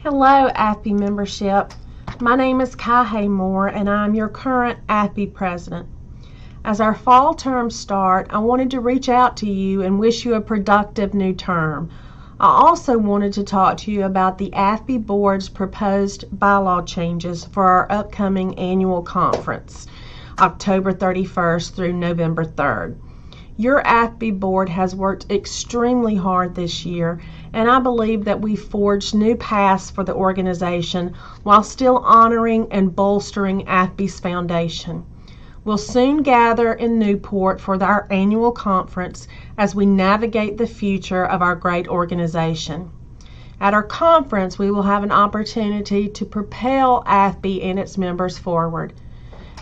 Hello, AAfPE membership. My name is Kai Moore, and I'm your current AAfPE president. As our fall terms start, I wanted to reach out to you and wish you a productive new term. I also wanted to talk to you about the AAfPE Board's proposed bylaw changes for our upcoming annual conference, October 31st through November 3rd. Your AAfPE Board has worked extremely hard this year, and I believe that we forged new paths for the organization while still honoring and bolstering AAfPE's foundation. We'll soon gather in Newport for our annual conference as we navigate the future of our great organization. At our conference, we will have an opportunity to propel AAfPE and its members forward.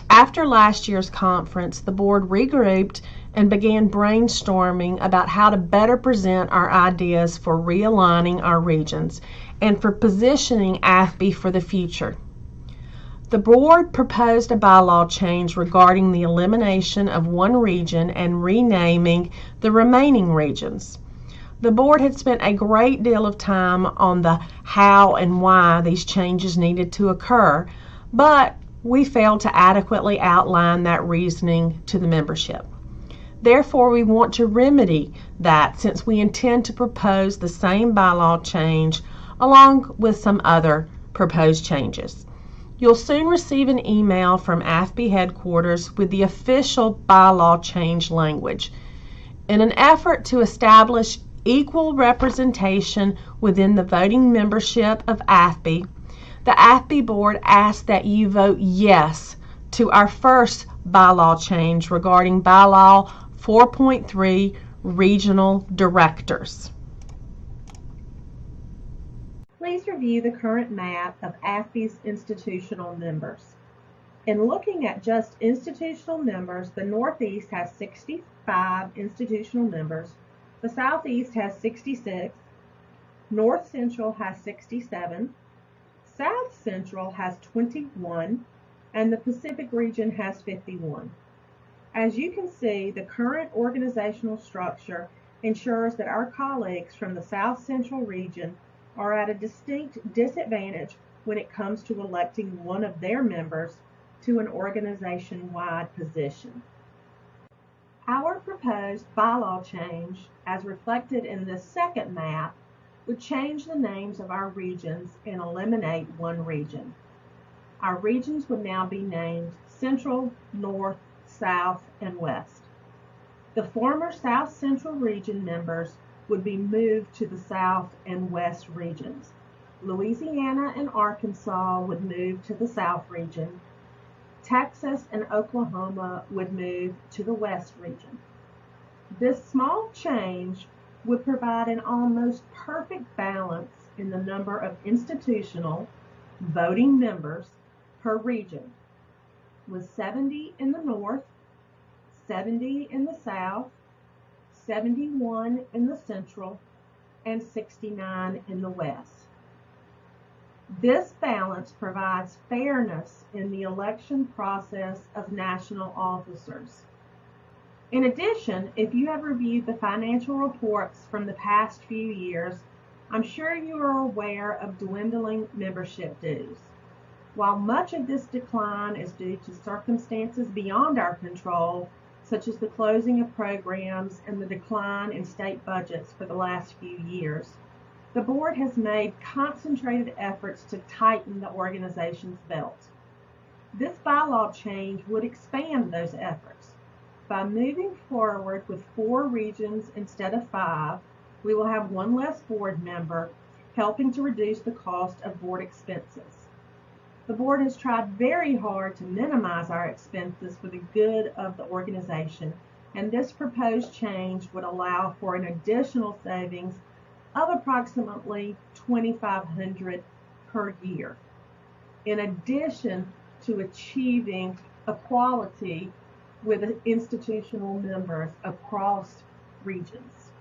After last year's conference, the board regrouped and began brainstorming about how to better present our ideas for realigning our regions and for positioning AAfPE for the future. The board proposed a bylaw change regarding the elimination of one region and renaming the remaining regions. The board had spent a great deal of time on the how and why these changes needed to occur, but we failed to adequately outline that reasoning to the membership. Therefore, we want to remedy that since we intend to propose the same bylaw change along with some other proposed changes. You'll soon receive an email from AAfPE headquarters with the official bylaw change language. In an effort to establish equal representation within the voting membership of AAfPE, the AAfPE Board asks that you vote yes to our first bylaw change regarding Bylaw 4.3 Regional Directors. Please review the current map of AAfPE's institutional members. In looking at just institutional members, the Northeast has 65 institutional members, the Southeast has 66, North Central has 67, South Central has 21, and the Pacific region has 51. As you can see, the current organizational structure ensures that our colleagues from the South Central region are at a distinct disadvantage when it comes to electing one of their members to an organization-wide position. Our proposed bylaw change, as reflected in this second map, would change the names of our regions and eliminate one region. Our regions would now be named Central, North, South, and West. The former South Central region members would be moved to the South and West regions. Louisiana and Arkansas would move to the South region. Texas and Oklahoma would move to the West region. This small change would provide an almost perfect balance in the number of institutional voting members per region, with 70 in the North, 70 in the South, 71 in the Central, and 69 in the West. This balance provides fairness in the election process of national officers. In addition, if you have reviewed the financial reports from the past few years, I'm sure you are aware of dwindling membership dues. While much of this decline is due to circumstances beyond our control, such as the closing of programs and the decline in state budgets for the last few years, the board has made concentrated efforts to tighten the organization's belt. This bylaw change would expand those efforts. By moving forward with 4 regions instead of 5, we will have one less board member, helping to reduce the cost of board expenses. The board has tried very hard to minimize our expenses for the good of the organization, and this proposed change would allow for an additional savings of approximately $2,500 per year, in addition to achieving equality with institutional members across regions.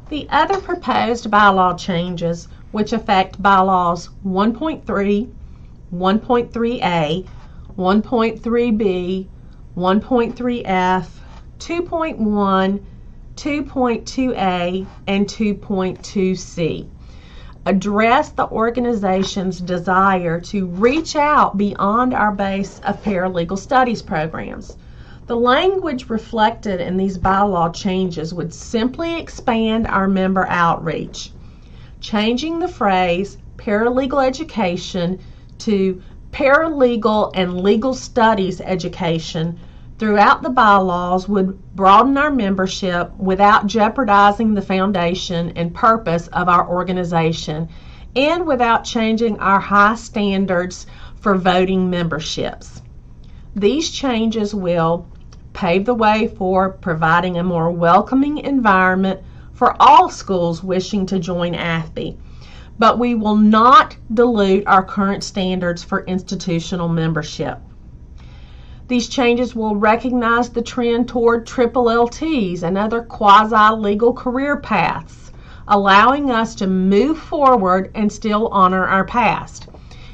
The other proposed bylaw changes, which affect bylaws 1.3, 1.3a, 1.3b, 1.3f, 2.1, 2.2a, and 2.2c address the organization's desire to reach out beyond our base of paralegal studies programs. The language reflected in these bylaw changes would simply expand our member outreach, changing the phrase paralegal education to paralegal and legal studies education throughout the bylaws would broaden our membership without jeopardizing the foundation and purpose of our organization and without changing our high standards for voting memberships. These changes will pave the way for providing a more welcoming environment for all schools wishing to join AAfPE, but we will not dilute our current standards for institutional membership. These changes will recognize the trend toward triple LTs and other quasi-legal career paths, allowing us to move forward and still honor our past.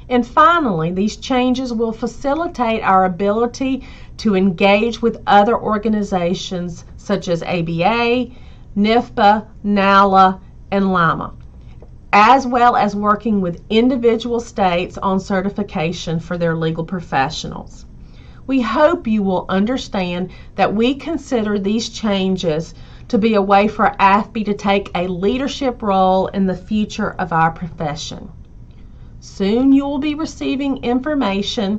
And finally, these changes will facilitate our ability to engage with other organizations such as ABA, NIFPA, NALA, and LAMA, as well as working with individual states on certification for their legal professionals. We hope you will understand that we consider these changes to be a way for AAfPE to take a leadership role in the future of our profession. Soon you will be receiving information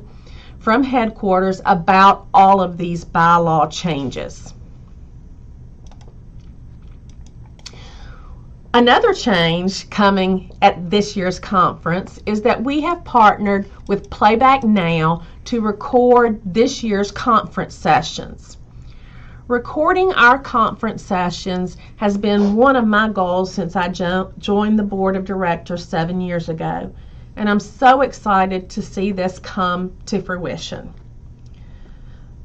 from headquarters about all of these bylaw changes. Another change coming at this year's conference is that we have partnered with Playback Now to record this year's conference sessions. Recording our conference sessions has been one of my goals since I joined the Board of Directors 7 years ago, and I'm so excited to see this come to fruition.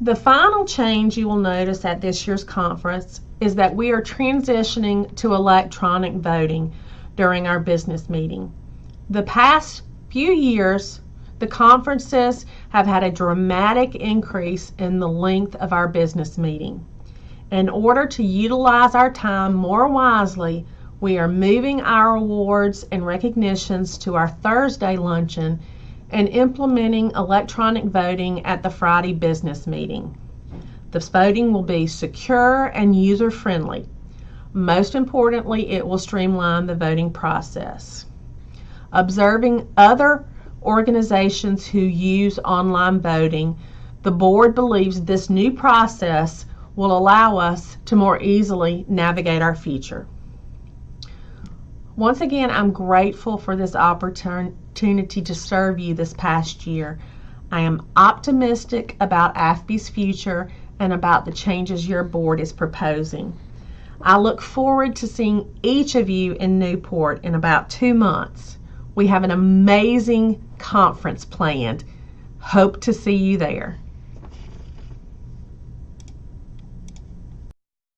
The final change you will notice at this year's conference is that we are transitioning to electronic voting during our business meeting. The past few years, the conferences have had a dramatic increase in the length of our business meeting. In order to utilize our time more wisely, we are moving our awards and recognitions to our Thursday luncheon and implementing electronic voting at the Friday business meeting. This voting will be secure and user-friendly. Most importantly, it will streamline the voting process. Observing other organizations who use online voting, the board believes this new process will allow us to more easily navigate our future. Once again, I'm grateful for this opportunity to serve you this past year. I am optimistic about AAfPE's future and about the changes your board is proposing. I look forward to seeing each of you in Newport in about 2 months. We have an amazing conference planned. Hope to see you there.